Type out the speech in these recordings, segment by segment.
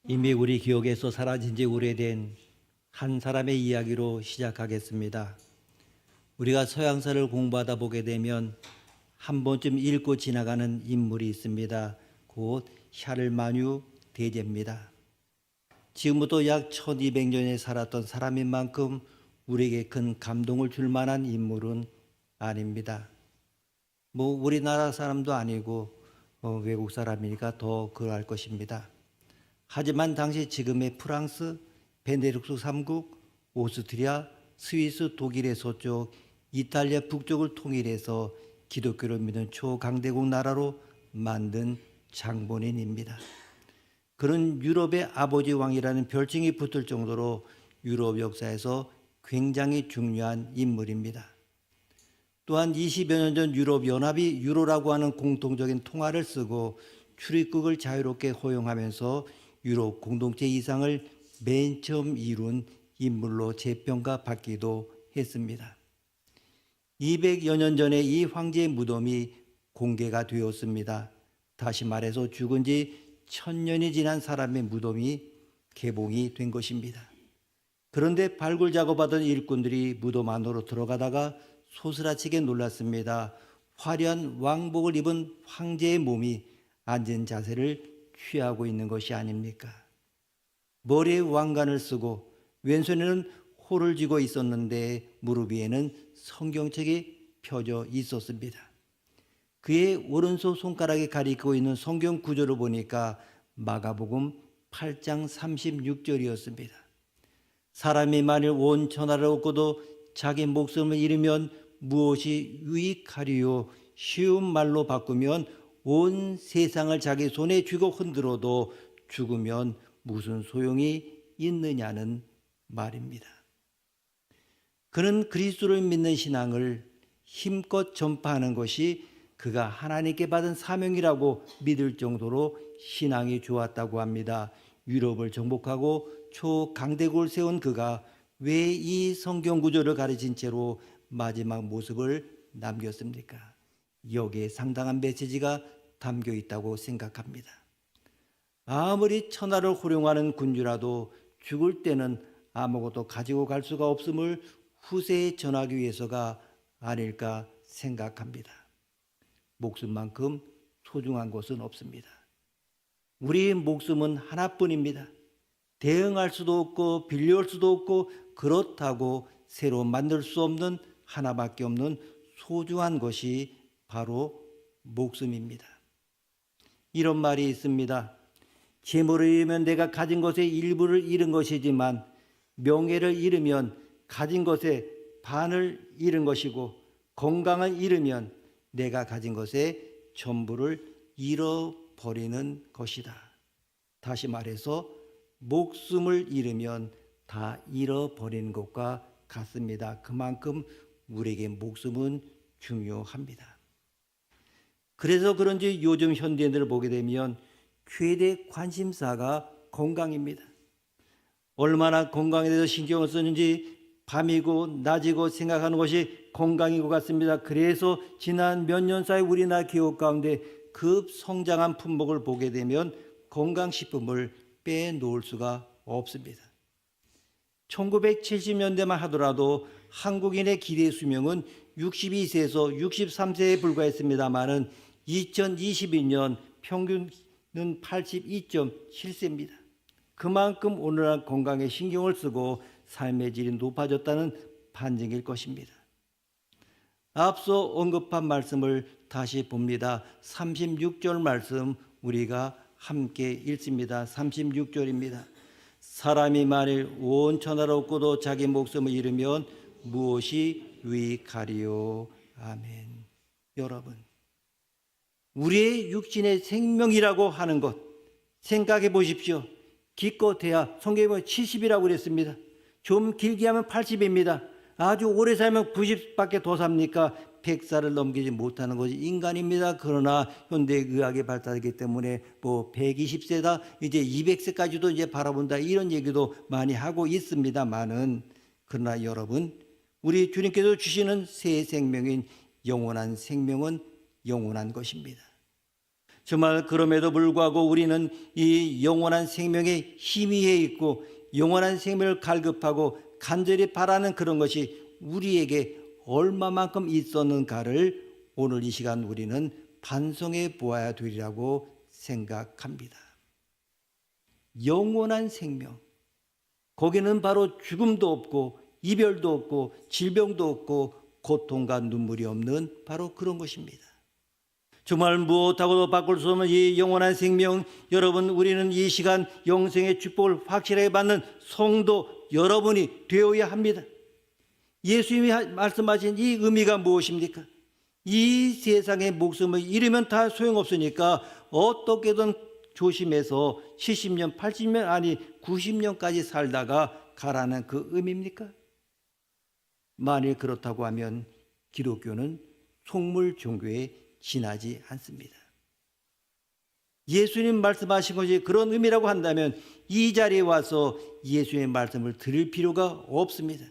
이미 우리 기억에서 사라진 지 오래된 한 사람의 이야기로 시작하겠습니다. 우리가 서양사를 공부하다 보게 되면 한 번쯤 읽고 지나가는 인물이 있습니다. 곧 샤를마뉴 대제입니다. 지금부터 약 1200년에 살았던 사람인 만큼 우리에게 큰 감동을 줄 만한 인물은 아닙니다. 우리나라 사람도 아니고 외국 사람이니까 더 그럴 것입니다. 하지만 당시 지금의 프랑스, 베네룩스 3국, 오스트리아, 스위스, 독일의 서쪽, 이탈리아 북쪽을 통일해서 기독교를 믿는 초강대국 나라로 만든 장본인입니다. 그런 유럽의 아버지 왕이라는 별칭이 붙을 정도로 유럽 역사에서 굉장히 중요한 인물입니다. 또한 20여 년 전 유럽연합이 유로라고 하는 공통적인 통화를 쓰고 출입국을 자유롭게 허용하면서 유럽 공동체 이상을 맨 처음 이룬 인물로 재평가받기도 했습니다. 200여 년 전에 이 황제의 무덤이 공개가 되었습니다. 다시 말해서 죽은 지 1000년이 지난 사람의 무덤이 개봉이 된 것입니다. 그런데 발굴 작업하던 일꾼들이 무덤 안으로 들어가다가 소스라치게 놀랐습니다. 화려한 왕복을 입은 황제의 몸이 앉은 자세를 취하고 있는 것이 아닙니까? 머리에 왕관을 쓰고 왼손에는 호를 쥐고 있었는데 무릎 위에는 성경책이 펴져 있었습니다. 그의 오른손 손가락에 가리키고 있는 성경 구절을 보니까 마가복음 8장 36절이었습니다. 사람이 만일 온 천하를 얻고도 자기 목숨을 잃으면 무엇이 유익하리요? 쉬운 말로 바꾸면 온 세상을 자기 손에 쥐고 흔들어도 죽으면 무슨 소용이 있느냐는 말입니다. 그는 그리스도를 믿는 신앙을 힘껏 전파하는 것이 그가 하나님께 받은 사명이라고 믿을 정도로 신앙이 좋았다고 합니다. 유럽을 정복하고 초강대국을 세운 그가 왜 이 성경 구절을 가르친 채로 마지막 모습을 남겼습니까? 여기에 상당한 메시지가 담겨 있다고 생각합니다. 아무리 천하를 호령하는 군주라도 죽을 때는 아무것도 가지고 갈 수가 없음을 후세에 전하기 위해서가 아닐까 생각합니다. 목숨만큼 소중한 것은 없습니다. 우리의 목숨은 하나뿐입니다. 대응할 수도 없고 빌려올 수도 없고 그렇다고 새로 만들 수 없는 하나밖에 없는 소중한 것이 바로 목숨입니다. 이런 말이 있습니다. 재물을 잃으면 내가 가진 것의 일부를 잃은 것이지만 명예를 잃으면 가진 것의 반을 잃은 것이고 건강을 잃으면 내가 가진 것의 전부를 잃어버리는 것이다. 다시 말해서 목숨을 잃으면 다 잃어버리는 것과 같습니다. 그만큼 우리에게 목숨은 중요합니다. 그래서 그런지 요즘 현대인들을 보게 되면 최대 관심사가 건강입니다. 얼마나 건강에 대해서 신경을 쓰는지 밤이고 낮이고 생각하는 것이 건강인 것 같습니다. 그래서 지난 몇 년 사이 우리나라 기업 가운데 급성장한 품목을 보게 되면 건강식품을 빼놓을 수가 없습니다. 1970년대만 하더라도 한국인의 기대 수명은 62세에서 63세에 불과했습니다마는 2022년 평균은 82.7세입니다. 그만큼 오늘날 건강에 신경을 쓰고 삶의 질이 높아졌다는 반증일 것입니다. 앞서 언급한 말씀을 다시 봅니다. 36절 말씀 우리가 함께 읽습니다. 36절입니다. 사람이 만일 온 천하를 얻고도 자기 목숨을 잃으면 무엇이 유익하리요? 아멘. 여러분, 우리의 육신의 생명이라고 하는 것 생각해 보십시오. 기껏해야 성경에 보면 70이라고 그랬습니다. 좀 길게 하면 80입니다. 아주 오래 살면 90밖에 더 삽니까? 100살을 넘기지 못하는 것이 인간입니다. 그러나 현대의학이 발달하기 때문에 120세다, 이제 200세까지도 이제 바라본다, 이런 얘기도 많이 하고 있습니다만은, 그러나 여러분, 우리 주님께서 주시는 새 생명인 영원한 생명은 영원한 것입니다. 정말 그럼에도 불구하고 우리는 이 영원한 생명에 희미해 있고 영원한 생명을 갈급하고 간절히 바라는 그런 것이 우리에게 얼마만큼 있었는가를 오늘 이 시간 우리는 반성해 보아야 되리라고 생각합니다. 영원한 생명, 거기는 바로 죽음도 없고 이별도 없고 질병도 없고 고통과 눈물이 없는 바로 그런 것입니다. 정말 무엇하고도 바꿀 수 없는 이 영원한 생명, 여러분, 우리는 이 시간 영생의 축복을 확실하게 받는 성도 여러분이 되어야 합니다. 예수님이 말씀하신 이 의미가 무엇입니까? 이 세상의 목숨을 잃으면 다 소용없으니까 어떻게든 조심해서 70년, 80년 아니 90년까지 살다가 가라는 그 의미입니까? 만일 그렇다고 하면 기독교는 속물 종교에 지나지 않습니다. 예수님 말씀하신 것이 그런 의미라고 한다면 이 자리에 와서 예수님의 말씀을 들을 필요가 없습니다.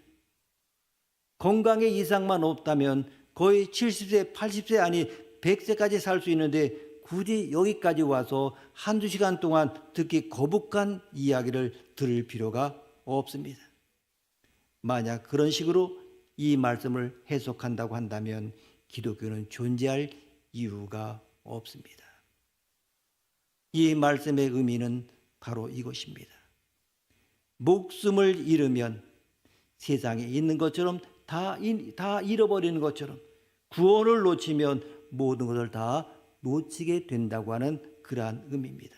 건강에 이상만 없다면 거의 70세, 80세 아니 100세까지 살 수 있는데 굳이 여기까지 와서 한두 시간 동안 듣기 거북한 이야기를 들을 필요가 없습니다. 만약 그런 식으로 이 말씀을 해석한다고 한다면 기독교는 존재할 이유가 없습니다. 이 말씀의 의미는 바로 이것입니다. 목숨을 잃으면 세상에 있는 것처럼 다 잃어버리는 것처럼 구원을 놓치면 모든 것을 다 놓치게 된다고 하는 그러한 의미입니다.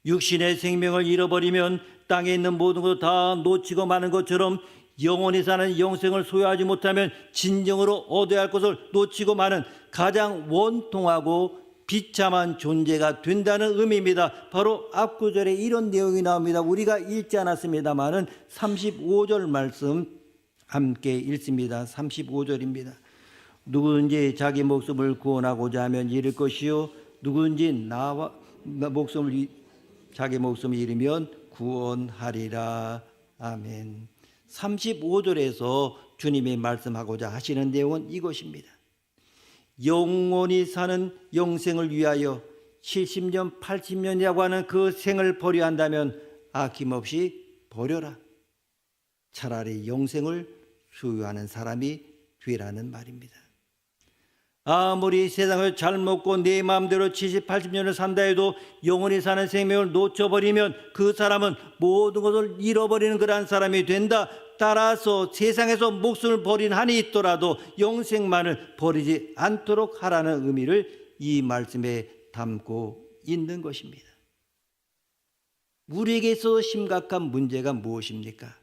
육신의 생명을 잃어버리면 땅에 있는 모든 것을 다 놓치고 마는 것처럼 영원히 사는 영생을 소유하지 못하면 진정으로 얻어야 할 것을 놓치고 마는 가장 원통하고 비참한 존재가 된다는 의미입니다. 바로 앞구절에 이런 내용이 나옵니다. 우리가 읽지 않았습니다마는 35절 말씀 함께 읽습니다. 35절입니다. 누구든지 자기 목숨을 구원하고자 하면 잃을 것이요 누구든지 자기 목숨을 잃으면 구원하리라. 아멘. 35절에서 주님이 말씀하고자 하시는 내용은 이것입니다. 영원히 사는 영생을 위하여 70년, 80년이라고 하는 그 생을 버려야 한다면 아낌없이 버려라. 차라리 영생을 소유하는 사람이 되라는 말입니다. 아무리 세상을 잘 먹고 내 마음대로 70, 80년을 산다 해도 영원히 사는 생명을 놓쳐버리면 그 사람은 모든 것을 잃어버리는 그러한 사람이 된다. 따라서 세상에서 목숨을 버린 한이 있더라도 영생만을 버리지 않도록 하라는 의미를 이 말씀에 담고 있는 것입니다. 우리에게 있어서 심각한 문제가 무엇입니까?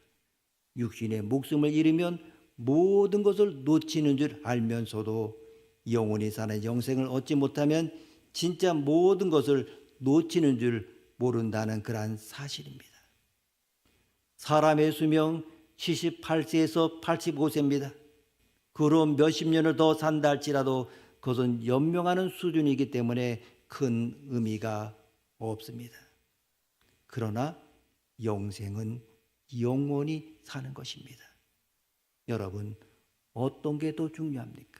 육신의 목숨을 잃으면 모든 것을 놓치는 줄 알면서도 영원히 사는 영생을 얻지 못하면 진짜 모든 것을 놓치는 줄 모른다는 그러한 사실입니다. 사람의 수명 78세에서 85세입니다. 그로 몇십 년을 더 산다 할지라도 그것은 연명하는 수준이기 때문에 큰 의미가 없습니다. 그러나 영생은 영원히 사는 것입니다. 여러분, 어떤 게 더 중요합니까?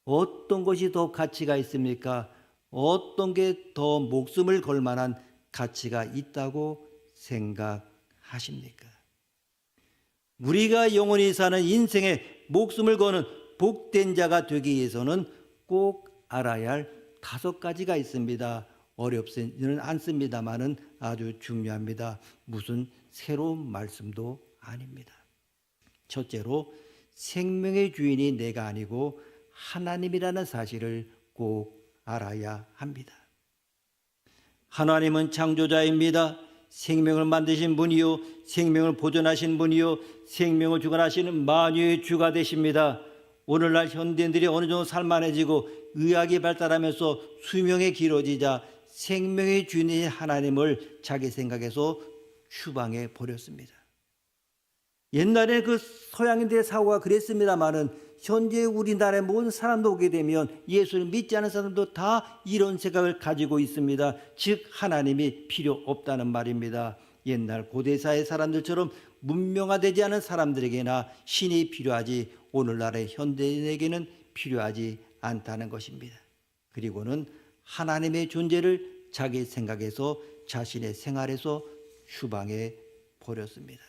어떤 것이 더 가치가 있습니까? 어떤 게 더 목숨을 걸 만한 가치가 있다고 생각하십니까? 우리가 영원히 사는 인생에 목숨을 거는 복된 자가 되기 위해서는 꼭 알아야 할 5가지가 있습니다. 어렵지는 않습니다만은 아주 중요합니다. 무슨 새로운 말씀도 아닙니다. 첫째로 생명의 주인이 내가 아니고 하나님이라는 사실을 꼭 알아야 합니다. 하나님은 창조자입니다. 생명을 만드신 분이요 생명을 보존하신 분이요 생명을 주관하시는 만유의 주가 되십니다. 오늘날 현대인들이 어느 정도 살만해지고 의학이 발달하면서 수명이 길어지자 생명의 주인인 하나님을 자기 생각에서 추방해 버렸습니다. 옛날에 그 서양인들의 사고가 그랬습니다마는 현재 우리나라의 모든 사람도 오게 되면 예수를 믿지 않은 사람도 다 이런 생각을 가지고 있습니다. 즉 하나님이 필요 없다는 말입니다. 옛날 고대사의 사람들처럼 문명화되지 않은 사람들에게나 신이 필요하지 오늘날의 현대인에게는 필요하지 않다는 것입니다. 그리고는 하나님의 존재를 자기 생각에서 자신의 생활에서 추방해 버렸습니다.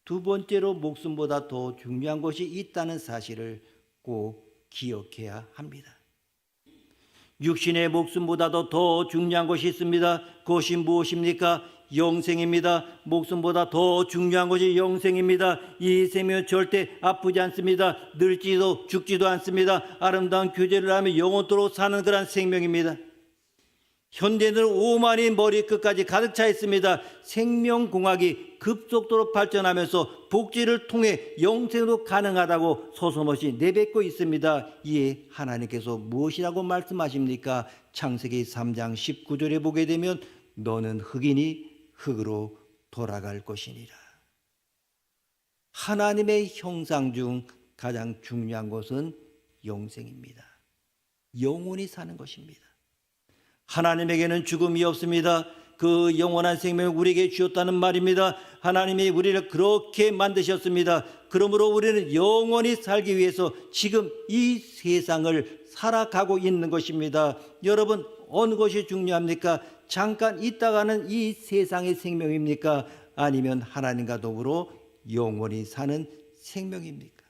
두 번째로 목숨보다 더 중요한 것이 있다는 사실을 꼭 기억해야 합니다. 육신의 목숨보다도 더 중요한 것이 있습니다. 그것이 무엇입니까? 영생입니다. 목숨보다 더 중요한 것이 영생입니다. 이 생명은 절대 아프지 않습니다. 늙지도 죽지도 않습니다. 아름다운 교제를 하며 영원토록 사는 그런 생명입니다. 현대는 오만이 머리끝까지 가득 차 있습니다. 생명공학이 급속도로 발전하면서 복지를 통해 영생도 가능하다고 서슴없이 내뱉고 있습니다. 이에 하나님께서 무엇이라고 말씀하십니까? 창세기 3장 19절에 보게 되면 너는 흙이니 흙으로 돌아갈 것이니라. 하나님의 형상 중 가장 중요한 것은 영생입니다. 영원히 사는 것입니다. 하나님에게는 죽음이 없습니다. 그 영원한 생명을 우리에게 주셨다는 말입니다. 하나님이 우리를 그렇게 만드셨습니다. 그러므로 우리는 영원히 살기 위해서 지금 이 세상을 살아가고 있는 것입니다. 여러분, 어느 것이 중요합니까? 잠깐 있다가는 이 세상의 생명입니까? 아니면 하나님과 더불어 영원히 사는 생명입니까?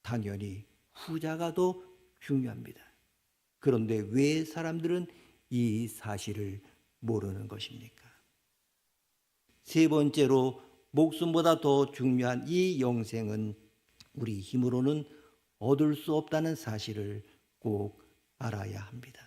당연히 후자가 더 중요합니다. 그런데 왜 사람들은 이 사실을 모르는 것입니까? 세 번째로 목숨보다 더 중요한 이 영생은 우리 힘으로는 얻을 수 없다는 사실을 꼭 알아야 합니다.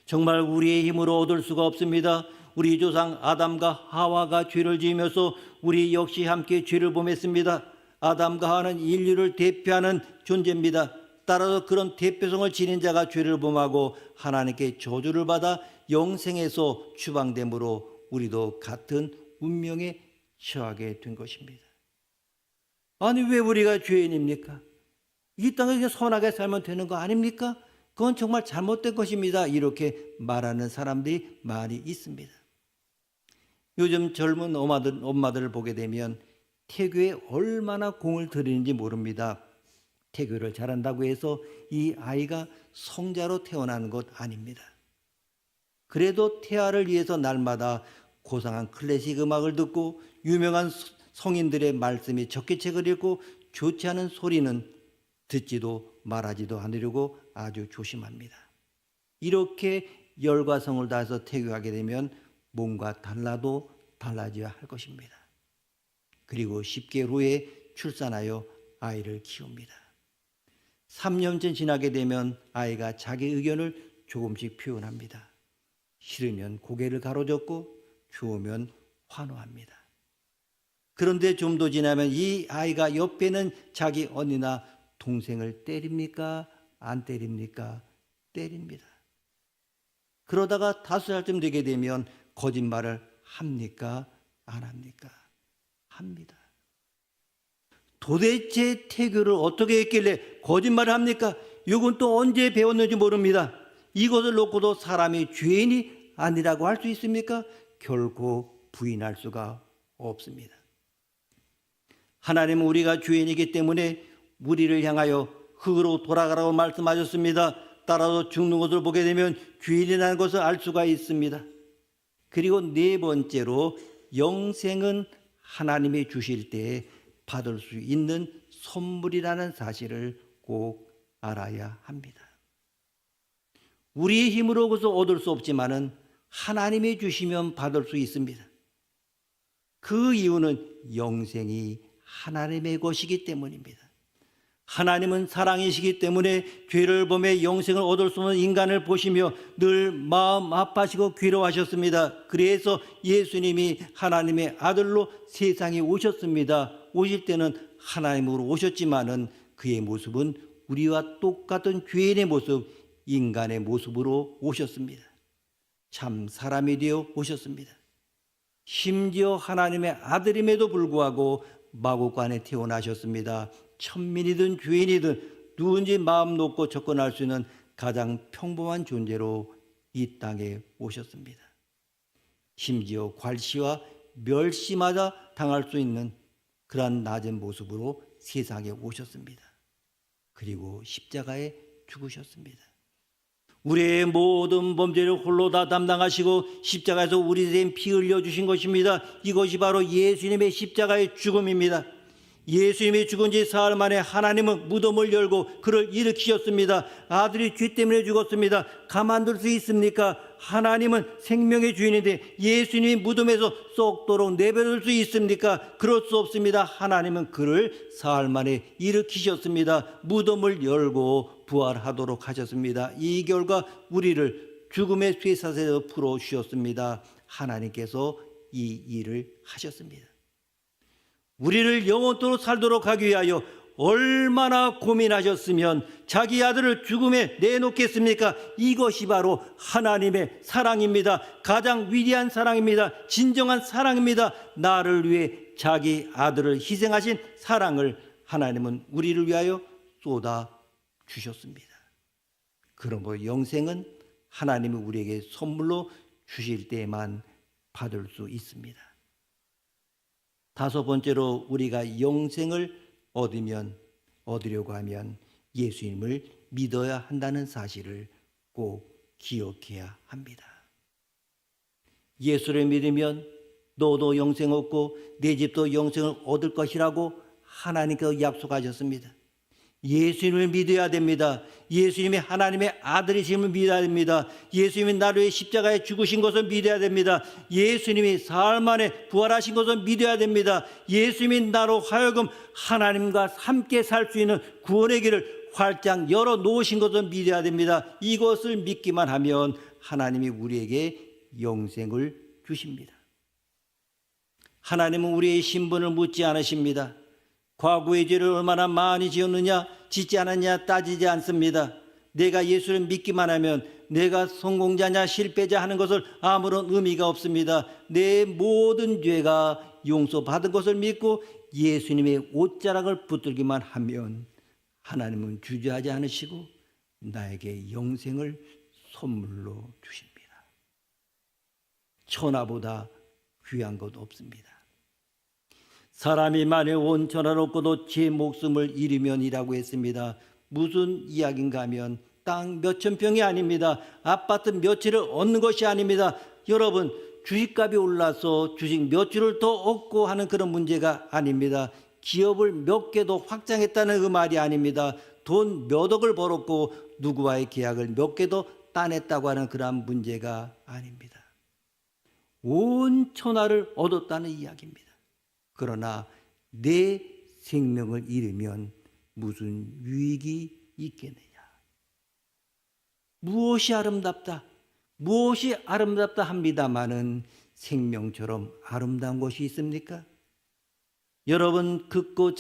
정말 우리의 힘으로 얻을 수가 없습니다. 우리 조상 아담과 하와가 죄를 지으면서 우리 역시 함께 죄를 범했습니다. 아담과 하와는 인류를 대표하는 존재입니다. 따라서 그런 대표성을 지닌 자가 죄를 범하고 하나님께 저주를 받아 영생에서 추방됨으로 우리도 같은 운명에 처하게 된 것입니다. 아니, 왜 우리가 죄인입니까? 이 땅에 선하게 살면 되는 거 아닙니까? 그건 정말 잘못된 것입니다. 이렇게 말하는 사람들이 많이 있습니다. 요즘 젊은 엄마들을 보게 되면 태교에 얼마나 공을 들이는지 모릅니다. 태교를 잘한다고 해서 이 아이가 성자로 태어나는 것 아닙니다. 그래도 태아를 위해서 날마다 고상한 클래식 음악을 듣고 유명한 성인들의 말씀이 적기책을 읽고 좋지 않은 소리는 듣지도 말하지도 않으려고 아주 조심합니다. 이렇게 열과 성을 다해서 태교하게 되면 몸과 달라도 달라져야 할 것입니다. 그리고 10개월 후에 출산하여 아이를 키웁니다. 3년쯤 지나게 되면 아이가 자기 의견을 조금씩 표현합니다. 싫으면 고개를 가로젓고 좋으면 환호합니다. 그런데 좀 더 지나면 이 아이가 옆에 있는 자기 언니나 동생을 때립니까? 안 때립니까? 때립니다. 그러다가 5살쯤 되게 되면 거짓말을 합니까? 안 합니까? 합니다. 도대체 태교를 어떻게 했길래 거짓말을 합니까? 이건 또 언제 배웠는지 모릅니다. 이것을 놓고도 사람이 죄인이 아니라고 할 수 있습니까? 결코 부인할 수가 없습니다. 하나님은 우리가 죄인이기 때문에 우리를 향하여 흙으로 돌아가라고 말씀하셨습니다. 따라서 죽는 것을 보게 되면 죄인이라는 것을 알 수가 있습니다. 그리고 네 번째로 영생은 하나님이 주실 때 받을 수 있는 선물이라는 사실을 꼭 알아야 합니다. 우리의 힘으로 그것을 얻을 수 없지만은 하나님이 주시면 받을 수 있습니다. 그 이유는 영생이 하나님의 것이기 때문입니다. 하나님은 사랑이시기 때문에 죄를 범해 영생을 얻을 수 없는 인간을 보시며 늘 마음 아파하시고 괴로워하셨습니다. 그래서 예수님이 하나님의 아들로 세상에 오셨습니다. 오실 때는 하나님으로 오셨지만은 그의 모습은 우리와 똑같은 죄인의 모습, 인간의 모습으로 오셨습니다. 참 사람이 되어 오셨습니다. 심지어 하나님의 아들임에도 불구하고 마구간에 태어나셨습니다. 천민이든 죄인이든 누군지 마음 놓고 접근할 수 있는 가장 평범한 존재로 이 땅에 오셨습니다. 심지어 괄시와 멸시마저 당할 수 있는 그러한 낮은 모습으로 세상에 오셨습니다. 그리고 십자가에 죽으셨습니다. 우리의 모든 범죄를 홀로 다 담당하시고 십자가에서 우리 대신 피 흘려주신 것입니다. 이것이 바로 예수님의 십자가의 죽음입니다. 예수님이 죽은 지 사흘 만에 하나님은 무덤을 열고 그를 일으키셨습니다. 아들이 죄 때문에 죽었습니다. 가만둘 수 있습니까? 하나님은 생명의 주인인데 예수님이 무덤에서 썩도록 내버려둘 수 있습니까? 그럴 수 없습니다. 하나님은 그를 사흘 만에 일으키셨습니다. 무덤을 열고 부활하도록 하셨습니다. 이 결과 우리를 죽음의 쇠사슬에서 풀어주셨습니다. 하나님께서 이 일을 하셨습니다. 우리를 영원토록 살도록 하기 위하여 얼마나 고민하셨으면 자기 아들을 죽음에 내놓겠습니까? 이것이 바로 하나님의 사랑입니다. 가장 위대한 사랑입니다. 진정한 사랑입니다. 나를 위해 자기 아들을 희생하신 사랑을 하나님은 우리를 위하여 쏟아 주셨습니다. 그러므로 영생은 하나님이 우리에게 선물로 주실 때에만 받을 수 있습니다. 다섯 번째로 우리가 영생을 얻으려고 하면 예수님을 믿어야 한다는 사실을 꼭 기억해야 합니다. 예수를 믿으면 너도 영생 얻고 내 집도 영생을 얻을 것이라고 하나님께서 약속하셨습니다. 예수님을 믿어야 됩니다. 예수님이 하나님의 아들이심을 믿어야 됩니다. 예수님이 나를 위해 십자가에 죽으신 것을 믿어야 됩니다. 예수님이 사흘 만에 부활하신 것을 믿어야 됩니다. 예수님이 나로 하여금 하나님과 함께 살 수 있는 구원의 길을 활짝 열어 놓으신 것을 믿어야 됩니다. 이것을 믿기만 하면 하나님이 우리에게 영생을 주십니다. 하나님은 우리의 신분을 묻지 않으십니다. 과거의 죄를 얼마나 많이 지었느냐, 짓지 않았냐 따지지 않습니다. 내가 예수를 믿기만 하면 내가 성공자냐 실패자 하는 것을 아무런 의미가 없습니다. 내 모든 죄가 용서받은 것을 믿고 예수님의 옷자락을 붙들기만 하면 하나님은 주저하지 않으시고 나에게 영생을 선물로 주십니다. 천하보다 귀한 것 없습니다. 사람이 만일 온 천하를 얻고도 제 목숨을 잃으면이라고 했습니다. 무슨 이야기인가 하면 땅 몇천 평이 아닙니다. 아파트 몇 채를 얻는 것이 아닙니다. 여러분, 주식값이 올라서 주식 몇 주를 더 얻고 하는 그런 문제가 아닙니다. 기업을 몇 개 더 확장했다는 그 말이 아닙니다. 돈 몇 억을 벌었고 누구와의 계약을 몇 개 더 따냈다고 하는 그런 문제가 아닙니다. 온 천하를 얻었다는 이야기입니다. 그러나 내 생명을 잃으면 무슨 유익이 있겠느냐? 무엇이 아름답다? 무엇이 아름답다 합니다마는 생명처럼 아름다운 것이 있습니까? 여러분, 크고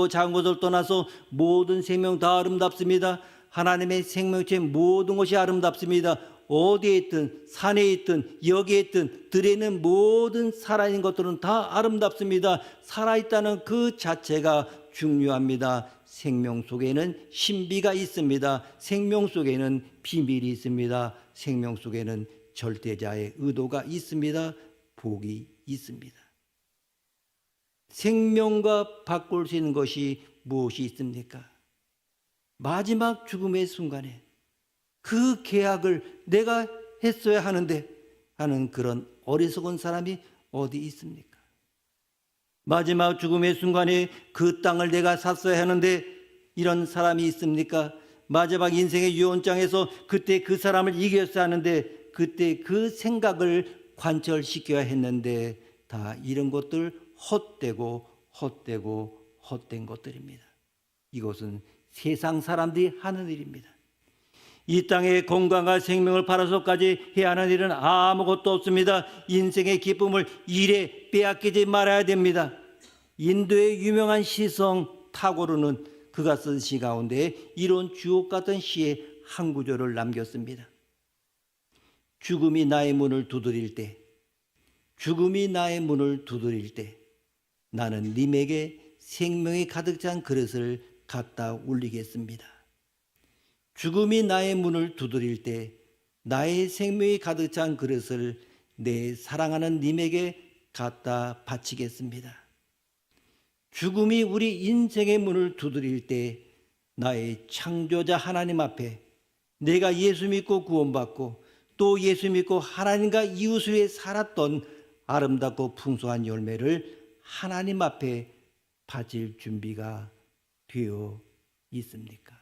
작은 것을 떠나서 모든 생명 다 아름답습니다. 하나님의 생명체 모든 것이 아름답습니다. 어디에 있든 산에 있든 여기에 있든 들에 있는 모든 살아있는 것들은 다 아름답습니다. 살아있다는 그 자체가 중요합니다. 생명 속에는 신비가 있습니다. 생명 속에는 비밀이 있습니다. 생명 속에는 절대자의 의도가 있습니다. 복이 있습니다. 생명과 바꿀 수 있는 것이 무엇이 있습니까? 마지막 죽음의 순간에 그 계약을 내가 했어야 하는데 하는 그런 어리석은 사람이 어디 있습니까? 마지막 죽음의 순간에 그 땅을 내가 샀어야 하는데 이런 사람이 있습니까? 마지막 인생의 유언장에서 그때 그 사람을 이겼어야 하는데 그때 그 생각을 관철시켜야 했는데 다 이런 것들 헛된 것들입니다. 이것은 세상 사람들이 하는 일입니다. 이 땅에 건강과 생명을 팔아서까지 해야 하는 일은 아무것도 없습니다. 인생의 기쁨을 일에 빼앗기지 말아야 됩니다. 인도의 유명한 시성 타고르는 그가 쓴 시 가운데 이런 주옥 같은 시의 한 구절을 남겼습니다. 죽음이 나의 문을 두드릴 때, 죽음이 나의 문을 두드릴 때 나는 님에게 생명이 가득 찬 그릇을 갖다 올리겠습니다. 죽음이 나의 문을 두드릴 때 나의 생명이 가득 찬 그릇을 내 사랑하는 님에게 갖다 바치겠습니다. 죽음이 우리 인생의 문을 두드릴 때 나의 창조자 하나님 앞에 내가 예수 믿고 구원받고 또 예수 믿고 하나님과 이웃을 위해 살았던 아름답고 풍성한 열매를 하나님 앞에 바칠 준비가 되어 있습니까?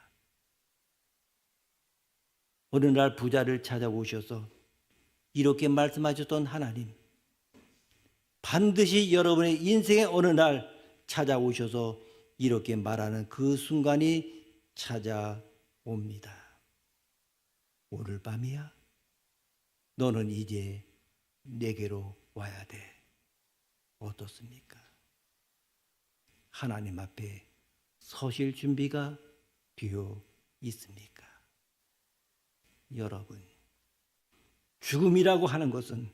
어느 날 부자를 찾아오셔서 이렇게 말씀하셨던 하나님, 반드시 여러분의 인생의 어느 날 찾아오셔서 이렇게 말하는 그 순간이 찾아옵니다. 오늘 밤이야. 너는 이제 내게로 와야 돼. 어떻습니까? 하나님 앞에 서실 준비가 되어 있습니까? 여러분, 죽음이라고 하는 것은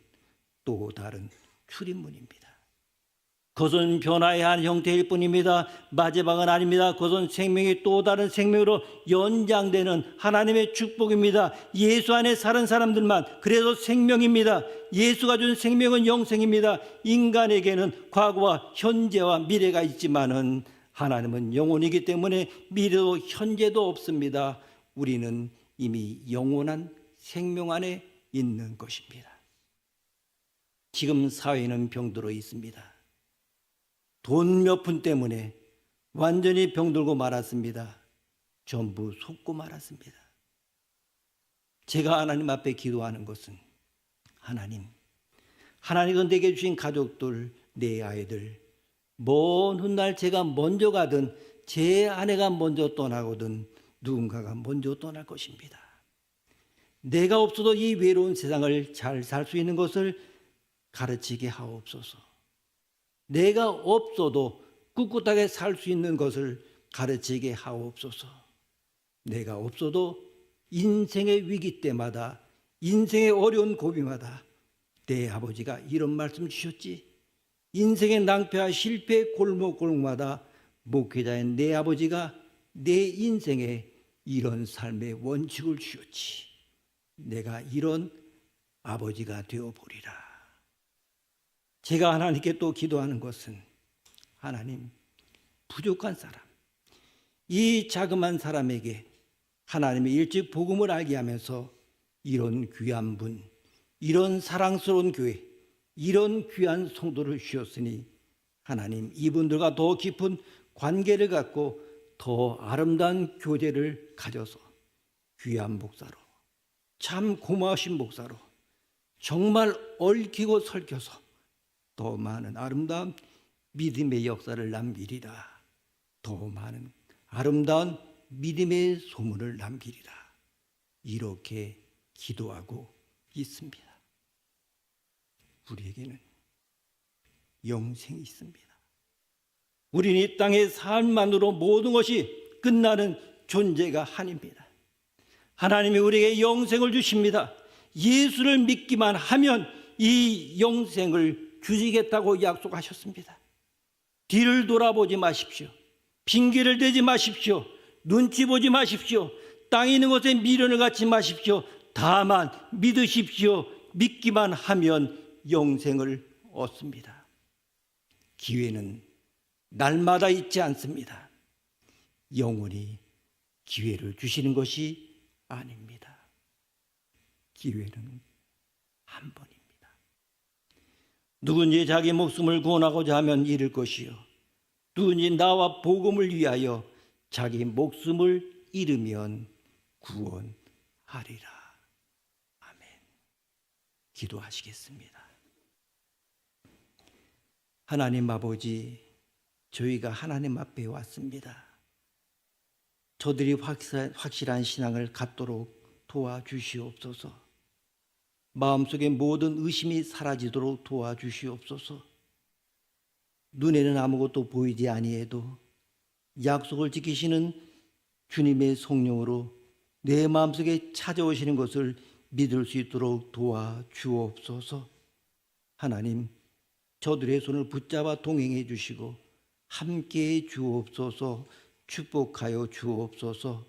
또 다른 출입문입니다. 그것은 변화의 한 형태일 뿐입니다. 마지막은 아닙니다. 그것은 생명이 또 다른 생명으로 연장되는 하나님의 축복입니다. 예수 안에 사는 사람들만 그래서 생명입니다. 예수가 준 생명은 영생입니다. 인간에게는 과거와 현재와 미래가 있지만은 하나님은 영혼이기 때문에 미래도 현재도 없습니다. 우리는 이미 영원한 생명 안에 있는 것입니다. 지금 사회는 병들어 있습니다. 돈 몇 푼 때문에 완전히 병들고 말았습니다. 전부 속고 말았습니다. 제가 하나님 앞에 기도하는 것은 하나님은 내게 주신 가족들, 내 아이들, 먼 훗날 제가 먼저 가든 제 아내가 먼저 떠나거든 누군가가 먼저 떠날 것입니다. 내가 없어도 이 외로운 세상을 잘 살 수 있는 것을 가르치게 하옵소서. 내가 없어도 꿋꿋하게 살 수 있는 것을 가르치게 하옵소서. 내가 없어도 인생의 위기 때마다, 인생의 어려운 고비마다 내 아버지가 이런 말씀 주셨지. 인생의 낭패와 실패의 골목골목마다 목회자인 내 아버지가 내 인생에 이런 삶의 원칙을 주었지. 내가 이런 아버지가 되어보리라. 제가 하나님께 또 기도하는 것은 하나님, 부족한 사람, 이 자그만 사람에게 하나님의 일찍 복음을 알게 하면서 이런 귀한 분, 이런 사랑스러운 교회, 이런 귀한 성도를 주셨으니 하나님 이분들과 더 깊은 관계를 갖고 더 아름다운 교제를 가져서 귀한 목사로, 참 고마우신 목사로 정말 얽히고 설켜서 더 많은 아름다운 믿음의 역사를 남기리라. 더 많은 아름다운 믿음의 소문을 남기리라. 이렇게 기도하고 있습니다. 우리에게는 영생이 있습니다. 우리는 이 땅의 삶만으로 모든 것이 끝나는 존재가 아닙니다. 하나님이 우리에게 영생을 주십니다. 예수를 믿기만 하면 이 영생을 주시겠다고 약속하셨습니다. 뒤를 돌아보지 마십시오. 핑계를 대지 마십시오. 눈치 보지 마십시오. 땅에 있는 것에 미련을 갖지 마십시오. 다만 믿으십시오. 믿기만 하면 영생을 얻습니다. 기회는 날마다 있지 않습니다. 영원히 기회를 주시는 것이 아닙니다. 기회는 한 번입니다. 누군지 자기 목숨을 구원하고자 하면 잃을 것이요, 누군지 나와 복음을 위하여 자기 목숨을 잃으면 구원하리라. 아멘. 기도하시겠습니다. 하나님 아버지, 저희가 하나님 앞에 왔습니다. 저들이 확실한 신앙을 갖도록 도와주시옵소서. 마음속의 모든 의심이 사라지도록 도와주시옵소서. 눈에는 아무것도 보이지 아니해도 약속을 지키시는 주님의 성령으로 내 마음속에 찾아오시는 것을 믿을 수 있도록 도와주옵소서. 하나님, 저들의 손을 붙잡아 동행해 주시고 함께해 주옵소서. 축복하여 주옵소서.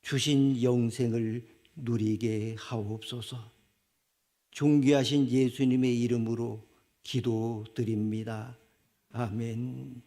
주신 영생을 누리게 하옵소서. 존귀하신 예수님의 이름으로 기도드립니다. 아멘.